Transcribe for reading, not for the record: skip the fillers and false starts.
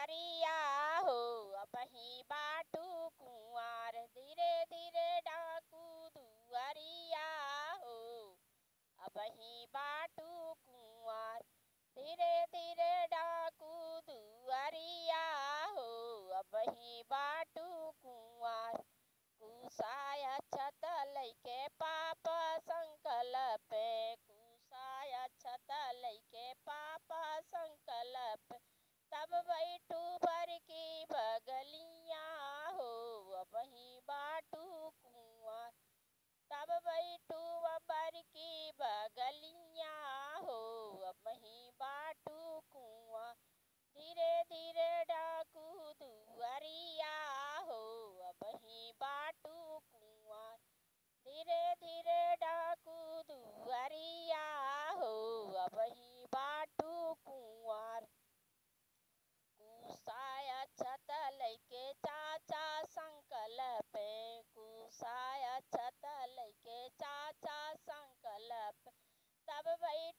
दुआरिया हो अपही बाटू कुंवार, धीरे धीरे डाकू दुआरिया हो अपही बाटू कुंवार, धीरे धीरे डाकू दुआरिया हो अपही बाटू कुंवार। कुसाय छत लैके पाप संकल्प, कुसाय छत लैके पाप संकल्प, तब बैठू भर की बगलिया हो अपही बाटू कुंवार, तब बैठू भर की बगलिया हो अपही बाटू कुंवार, धीरे धीरे डाकू दुआरिया हो अपही बाटू कुंवार, धीरे धीरे डाकू दुआरिया हो अपही बाटू कुंवार। कुसाय छत लैके चाचा संकल्प, कुसाय छत लैके चाचा संकल्प, तब बैठ